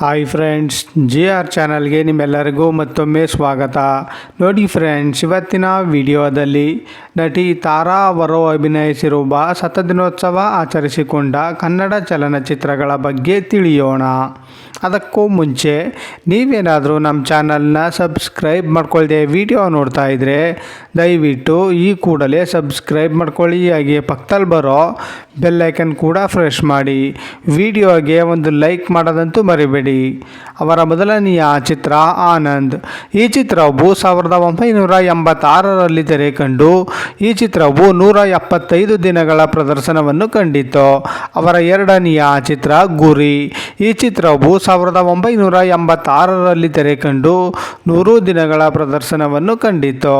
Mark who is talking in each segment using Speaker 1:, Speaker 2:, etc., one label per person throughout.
Speaker 1: Hi friends, GR ಚಾನಲ್ಗೆ ನಿಮ್ಮೆಲ್ಲರಿಗೂ ಮತ್ತೊಮ್ಮೆ ಸ್ವಾಗತ. ನೋಡಿ ಫ್ರೆಂಡ್ಸ್, ಇವತ್ತಿನ ವಿಡಿಯೋದಲ್ಲಿ ನಟಿ ತಾರಾ ಅವರು ಅಭಿನಯಿಸಿರುವ ಶತದಿನೋತ್ಸವ ಆಚರಿಸಿಕೊಂಡ ಕನ್ನಡ ಚಲನಚಿತ್ರಗಳ ಬಗ್ಗೆ ತಿಳಿಯೋಣ. ಅದಕ್ಕೂ ಮುಂಚೆ ನೀವೇನಾದರೂ ನಮ್ಮ ಚಾನಲ್ನ ಸಬ್ಸ್ಕ್ರೈಬ್ ಮಾಡ್ಕೊಳ್ಳದೆ ವಿಡಿಯೋ ನೋಡ್ತಾ ಇದ್ದರೆ ದಯವಿಟ್ಟು ಈ ಕೂಡಲೇ ಸಬ್ಸ್ಕ್ರೈಬ್ ಮಾಡ್ಕೊಳ್ಳಿ. ಹಾಗೆ ಪಕ್ಕದಲ್ಲಿ ಬರೋ ಬೆಲ್ಲೈಕನ್ ಕೂಡ ಪ್ರೆಸ್ ಮಾಡಿ. ವಿಡಿಯೋಗೆ ಒಂದು ಲೈಕ್ ಮಾಡೋದಂತೂ ಮರಿಬೇಡಿ. ಅವರ ಮೊದಲನೆಯ ಚಿತ್ರ ಆನಂದ್. ಈ ಚಿತ್ರವು 1986ರಲ್ಲಿ ತೆರೆ ಕಂಡು ಈ ಚಿತ್ರವು 175 ದಿನಗಳ ಪ್ರದರ್ಶನವನ್ನು ಕಂಡಿತು. ಅವರ ಎರಡನೆಯ ಚಿತ್ರ ಗುರಿ. ಈ ಚಿತ್ರವು 1986ರಲ್ಲಿ ತೆರೆ ಕಂಡು 100 ದಿನಗಳ ಪ್ರದರ್ಶನವನ್ನು ಕಂಡಿತು.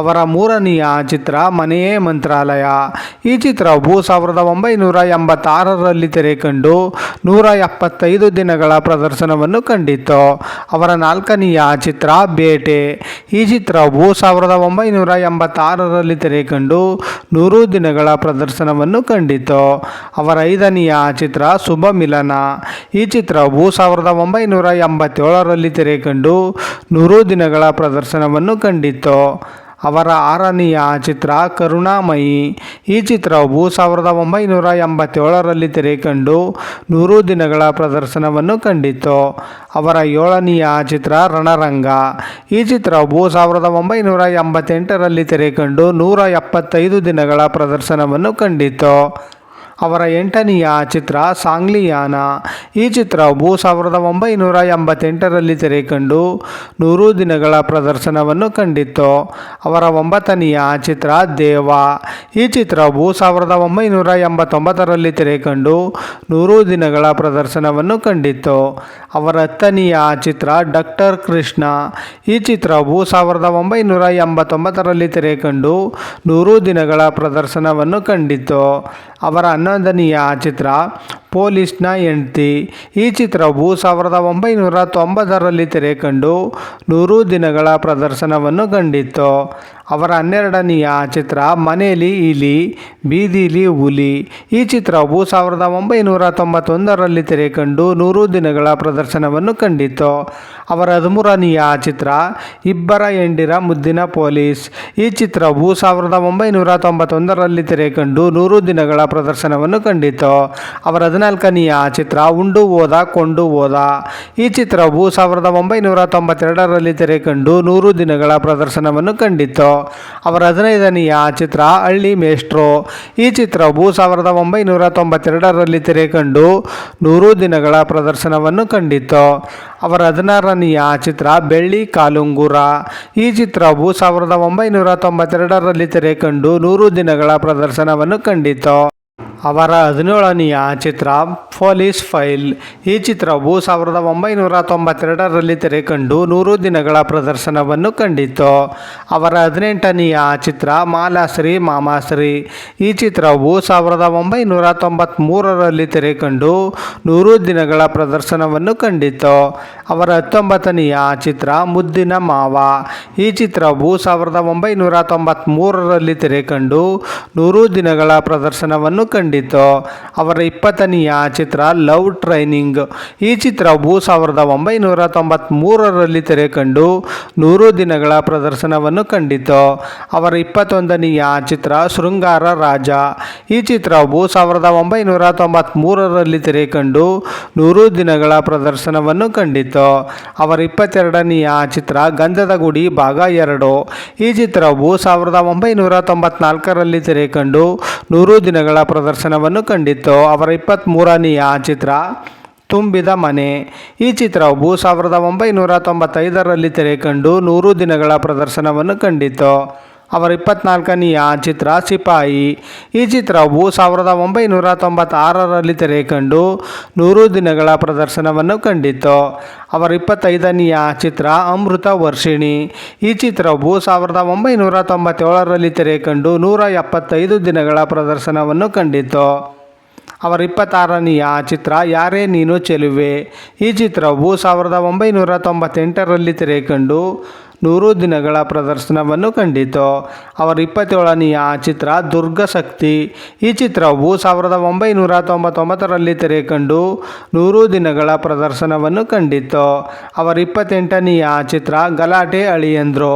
Speaker 1: ಅವರ ಮೂರನೆಯ ಚಿತ್ರ ಮನೆಯೇ ಮಂತ್ರಾಲಯ. ಈ ಚಿತ್ರವು 1986ರಲ್ಲಿ ತೆರೆ ಕಂಡು 175 ದಿನಗಳ ಪ್ರದರ್ಶನವನ್ನು ಕಂಡಿತು. ಅವರ ನಾಲ್ಕನೆಯ ಚಿತ್ರ ಬೇಟೆ. ಈ ಚಿತ್ರವು 1986ರಲ್ಲಿ ತೆರೆ ಕಂಡು 100 ದಿನಗಳ ಪ್ರದರ್ಶನವನ್ನು ಕಂಡಿತು. ಅವರ ಐದನೆಯ ಚಿತ್ರ ಶುಭ ಮಿಲನ. ಈ ಚಿತ್ರವು 1987ರಲ್ಲಿ ತೆರೆ ಕಂಡು 100 ದಿನಗಳ ಪ್ರದರ್ಶನವನ್ನು ಕಂಡಿತು. ಅವರ ಆರನೆಯ ಚಿತ್ರ ಕರುಣಾಮಯಿ. ಈ ಚಿತ್ರವು 1987ರಲ್ಲಿ ತೆರೆ ಕಂಡು 100 ದಿನಗಳ ಪ್ರದರ್ಶನವನ್ನು ಕಂಡಿತು. ಅವರ ಏಳನೆಯ ಚಿತ್ರ ರಣರಂಗ. ಈ ಚಿತ್ರವು 1988ರಲ್ಲಿ ತೆರೆ ಕಂಡು 175 ದಿನಗಳ ಪ್ರದರ್ಶನವನ್ನು ಕಂಡಿತು. ಅವರ ಎಂಟನೆಯ ಚಿತ್ರ ಸಾಂಗ್ಲಿಯಾನ. ಈ ಚಿತ್ರವು 1988ರಲ್ಲಿ ತೆರೆ ಕಂಡು 100 ದಿನಗಳ ಪ್ರದರ್ಶನವನ್ನು ಕಂಡಿತು. ಅವರ ಒಂಬತ್ತನೆಯ ಚಿತ್ರ ದೇವ. ಈ ಚಿತ್ರವು 1989ರಲ್ಲಿ ತೆರೆ ಕಂಡು 100 ದಿನಗಳ ಪ್ರದರ್ಶನವನ್ನು ಕಂಡಿತು. ಅವರ ಹತ್ತನೆಯ ಚಿತ್ರ ಡಾಕ್ಟರ್ ಕೃಷ್ಣ. ಈ ಚಿತ್ರವು 1989ರಲ್ಲಿ ತೆರೆ ಕಂಡು 100 ದಿನಗಳ ಪ್ರದರ್ಶನವನ್ನು ಕಂಡಿತು. ಅವರ 11ನೆಯ ಚಿತ್ರ ಪೊಲೀಸ್ನ ಹೆಂಡ್ತಿ. ಈ ಚಿತ್ರವು 1990ರಲ್ಲಿ ತೆರೆ ಕಂಡು 100 ದಿನಗಳ ಪ್ರದರ್ಶನವನ್ನು ಕಂಡಿತು. ಅವರ 12ನೆಯ ಚಿತ್ರ ಮನೇಲಿ ಇಲಿ ಬೀದಿಲಿ ಹುಲಿ. ಈ ಚಿತ್ರವು 1991ರಲ್ಲಿ ತೆರೆ ಕಂಡು 100 ದಿನಗಳ ಪ್ರದರ್ಶನವನ್ನು ಕಂಡಿತು. ಅವರ 13ನೆಯ ಚಿತ್ರ ಇಬ್ಬರ ಹೆಂಡಿರ ಮುದ್ದಿನ ಪೊಲೀಸ್. ಈ ಚಿತ್ರವು 1991ರಲ್ಲಿ ತೆರೆ ಕಂಡು 100 ದಿನಗಳ ಪ್ರದರ್ಶನವನ್ನು ಕಂಡಿತು. ಅವರ 14ನೆಯ ಚಿತ್ರ ಉಂಡು ಹೋದ ಕೊಂಡು ಹೋದ. ಈ ಚಿತ್ರವು 1992ರಲ್ಲಿ ತೆರೆ ಕಂಡು 100 ದಿನಗಳ ಪ್ರದರ್ಶನವನ್ನು ಕಂಡಿತು. ಅವರ 15ನೆಯ ಚಿತ್ರ ಹಳ್ಳಿ ಮೇಷ್ಟ್ರು. ಈ ಚಿತ್ರವು 1992ರಲ್ಲಿ ತೆರೆ ಕಂಡು 100 ದಿನಗಳ ಪ್ರದರ್ಶನವನ್ನು ಕಂಡಿತು. ಅವರ 16ನೆಯ ಚಿತ್ರ ಬೆಳ್ಳಿ ಕಾಲುಂಗುರ. ಈ ಚಿತ್ರವು 1992ರಲ್ಲಿ ತೆರೆ ಕಂಡು 100 ದಿನಗಳ ಪ್ರದರ್ಶನವನ್ನು ಕಂಡಿತು. ಅವರ 17ನೆಯ ಚಿತ್ರ ಪೊಲೀಸ್ ಫೈಲ್. ಈ ಚಿತ್ರವು 1992ರಲ್ಲಿ ತೆರೆ ಕಂಡು 100 ದಿನಗಳ ಪ್ರದರ್ಶನವನ್ನು ಕಂಡಿತು. ಅವರ 18ನೆಯ ಚಿತ್ರ ಮಾಲಾಶ್ರೀ ಮಾಮಾಶ್ರೀ. ಈ ಚಿತ್ರವು 1993ರಲ್ಲಿ ತೆರೆ ಕಂಡು 100 ದಿನಗಳ ಪ್ರದರ್ಶನವನ್ನು ಕಂಡಿತು. ಅವರ 19ನೆಯ ಚಿತ್ರ ಮುದ್ದಿನ ಮಾವ. ಈ ಚಿತ್ರವು 1993ರಲ್ಲಿ ತೆರೆ ಕಂಡು 100 ದಿನಗಳ ಪ್ರದರ್ಶನವನ್ನು ಕಂಡಿತು. ಅವರ 20ನೆಯ ಚಿತ್ರ ಲವ್ ಟ್ರೈನಿಂಗ್. ಈ ಚಿತ್ರವು 1993ರಲ್ಲಿ ತೆರೆ ಕಂಡು 100 ದಿನಗಳ ಪ್ರದರ್ಶನವನ್ನು ಕಂಡಿತು. ಅವರ 21ನೆಯ ಚಿತ್ರ ಶೃಂಗಾರ ರಾಜ. ಈ ಚಿತ್ರವು 1993ರಲ್ಲಿ ತೆರೆ ಕಂಡು 100 ದಿನಗಳ ಪ್ರದರ್ಶನವನ್ನು ಕಂಡಿತು. ಅವರ 22ನೆಯ ಚಿತ್ರ ಗಂಧದ ಗುಡಿ ಭಾಗ 2. ಈ ಚಿತ್ರವು 1994ರಲ್ಲಿ ತೆರೆ ಕಂಡು 100 ದಿನಗಳ ಪ್ರದರ್ಶನವನ್ನು ಕಂಡಿತು. ಅವರ 23ನೆಯ ಚಿತ್ರ ತುಂಬಿದ ಮನೆ. ಈ ಚಿತ್ರವು 1995ರಲ್ಲಿ ತೆರೆ ಕಂಡು 100 ದಿನಗಳ ಪ್ರದರ್ಶನವನ್ನು ಕಂಡಿತು. ಅವರ 24ನೆಯ ಚಿತ್ರ ಸಿಪಾಯಿ. ಈ ಚಿತ್ರವು 1996ರಲ್ಲಿ ತೆರೆ ಕಂಡು 100 ದಿನಗಳ ಪ್ರದರ್ಶನವನ್ನು ಕಂಡಿತು. ಅವರ 25ನೆಯ ಚಿತ್ರ ಅಮೃತ ವರ್ಷಿಣಿ. ಈ ಚಿತ್ರವು 1997ರಲ್ಲಿ ತೆರೆ ಕಂಡು 175 ದಿನಗಳ ಪ್ರದರ್ಶನವನ್ನು ಕಂಡಿತು. ಅವರ 26ನೆಯ ಚಿತ್ರ ಯಾರೇ ನೀನು ಚೆಲುವೆ. ಈ ಚಿತ್ರವು 1998ರಲ್ಲಿ ತೆರೆ ಕಂಡು 100 ದಿನಗಳ ಪ್ರದರ್ಶನವನ್ನು ಕಂಡಿತು. ಅವರ 27ನೆಯ ಚಿತ್ರ ದುರ್ಗಶಕ್ತಿ. ಈ ಚಿತ್ರವು 1999ರಲ್ಲಿ ತೆರೆ ಕಂಡು 100 ದಿನಗಳ ಪ್ರದರ್ಶನವನ್ನು ಕಂಡಿತು. ಅವರ 28ನೆಯ ಚಿತ್ರ ಗಲಾಟೆ ಅಳಿಯಂದ್ರು.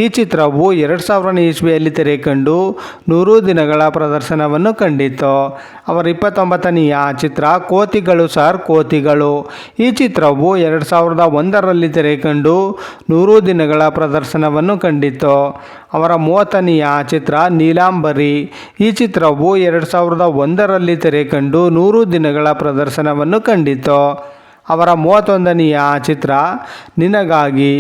Speaker 1: ಈ ಚಿತ್ರವು 2000ನೇ ಇಸ್ವಿಯಲ್ಲಿ ತೆರೆ ಕಂಡು 100 ದಿನಗಳ ಪ್ರದರ್ಶನವನ್ನು ಕಂಡಿತು. ಅವರ 29ನೆಯ ಚಿತ್ರ ಕೋತಿಗಳು ಸರ್ ಕೋತಿಗಳು. ಈ ಚಿತ್ರವು 2001ರಲ್ಲಿ ತೆರೆ ಕಂಡು 100 ದಿನಗಳ ಪ್ರದರ್ಶನವನ್ನು ಕಂಡಿತು. ಅವರ 30ನೆಯ ಚಿತ್ರ ನೀಲಾಂಬರಿ. ಈ ಚಿತ್ರವು 2001ರಲ್ಲಿ ತೆರೆ ಕಂಡು 100 ದಿನಗಳ ಪ್ರದರ್ಶನವನ್ನು ಕಂಡಿತು. ಅವರ 31ನೆಯ ಚಿತ್ರ ನಿನಗಾಗಿ.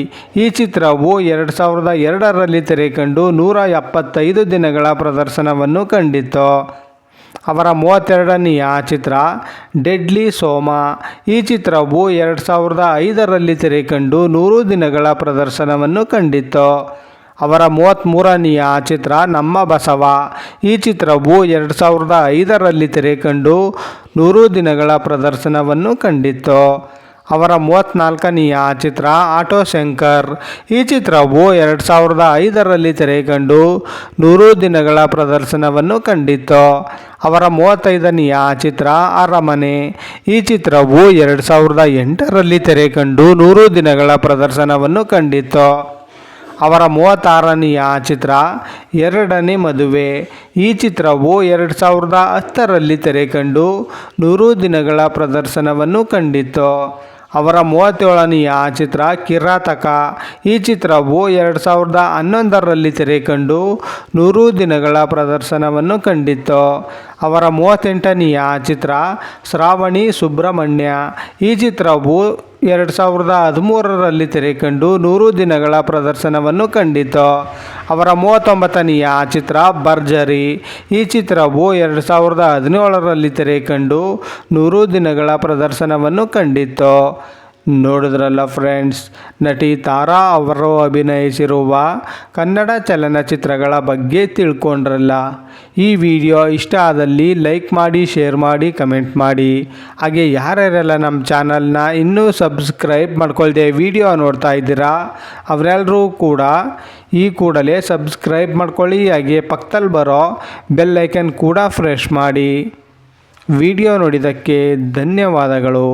Speaker 1: ಈ ಚಿತ್ರವು 2002ರಲ್ಲಿ ತೆರೆ ಕಂಡು 175 ದಿನಗಳ ಪ್ರದರ್ಶನವನ್ನು ಕಂಡಿತು. ಅವರ 32ನೆಯ ಚಿತ್ರ ಡೆಡ್ಲಿ ಸೋಮ. ಈ ಚಿತ್ರವು 2005ರಲ್ಲಿ ತೆರೆ ಕಂಡು 100 ದಿನಗಳ ಪ್ರದರ್ಶನವನ್ನು ಕಂಡಿತು. ಅವರ 33ನೆಯ ಚಿತ್ರ ನಮ್ಮ ಬಸವ. ಈ ಚಿತ್ರವು 2005ರಲ್ಲಿ ತೆರೆ ಕಂಡು 100 ದಿನಗಳ ಪ್ರದರ್ಶನವನ್ನು ಕಂಡಿತು. ಅವರ 34ನೆಯ ಚಿತ್ರ ಆಟೋ ಶಂಕರ್. ಈ ಚಿತ್ರವು 2005ರಲ್ಲಿ ತೆರೆ ಕಂಡು 100 ದಿನಗಳ ಪ್ರದರ್ಶನವನ್ನು ಕಂಡಿತು. ಅವರ 35ನೆಯ ಚಿತ್ರ ಅರಮನೆ. ಈ ಚಿತ್ರವು 2008ರಲ್ಲಿ ತೆರೆ ಕಂಡು 100 ದಿನಗಳ ಪ್ರದರ್ಶನವನ್ನು ಕಂಡಿತು. ಅವರ 36ನೆಯ ಚಿತ್ರ ಎರಡನೇ ಮದುವೆ. ಈ ಚಿತ್ರವು 2010ರಲ್ಲಿ ತೆರೆ ಕಂಡು 100 ದಿನಗಳ ಪ್ರದರ್ಶನವನ್ನು ಕಂಡಿತು. ಅವರ 37ನೆಯ ಚಿತ್ರ ಕಿರಾತಕ. ಈ ಚಿತ್ರವು 2011ರಲ್ಲಿ ತೆರೆ ಕಂಡು 100 ದಿನಗಳ ಪ್ರದರ್ಶನವನ್ನು ಕಂಡಿತು. ಅವರ 38ನೆಯ ಚಿತ್ರ ಶ್ರಾವಣಿ ಸುಬ್ರಹ್ಮಣ್ಯ. ಈ ಚಿತ್ರವು 2013ರಲ್ಲಿ ತೆರೆ ಕಂಡು 100 ದಿನಗಳ ಪ್ರದರ್ಶನವನ್ನು ಕಂಡಿತು. ಅವರ 39ನೆಯ ಚಿತ್ರ ಭರ್ಜರಿ. ಈ ಚಿತ್ರವು 2017ರಲ್ಲಿ ತೆರೆ ಕಂಡು 100 ದಿನಗಳ ಪ್ರದರ್ಶನವನ್ನು ಕಂಡಿತು. ನೋಡಿದ್ರಲ್ಲ ಫ್ರೆಂಡ್ಸ್, ನಟಿ ತಾರಾ ಅವರು ಅಭಿನಯಿಸಿರುವ ಕನ್ನಡ ಚಲನಚಿತ್ರಗಳ ಬಗ್ಗೆ ತಿಳ್ಕೊಂಡ್ರಲ್ಲ. ಈ ವಿಡಿಯೋ ಇಷ್ಟ ಆದಲ್ಲಿ ಲೈಕ್ ಮಾಡಿ, ಶೇರ್ ಮಾಡಿ, ಕಮೆಂಟ್ ಮಾಡಿ. ಹಾಗೆ ಯಾರ್ಯಾರೆಲ್ಲ ನಮ್ಮ ಚಾನಲ್ನ ಇನ್ನೂ ಸಬ್ಸ್ಕ್ರೈಬ್ ಮಾಡ್ಕೊಳ್ದೆ ವಿಡಿಯೋ ನೋಡ್ತಾ ಇದ್ದೀರಾ ಅವರೆಲ್ಲರೂ ಕೂಡ ಈ ಕೂಡಲೇ ಸಬ್ಸ್ಕ್ರೈಬ್ ಮಾಡ್ಕೊಳ್ಳಿ. ಹಾಗೆ ಪಕ್ಕದಲ್ಲಿ ಬರೋ ಬೆಲ್ ಐಕನ್ ಕೂಡ ಪ್ರೆಸ್ ಮಾಡಿ. ವಿಡಿಯೋ ನೋಡಿದ್ದಕ್ಕೆ ಧನ್ಯವಾದಗಳು.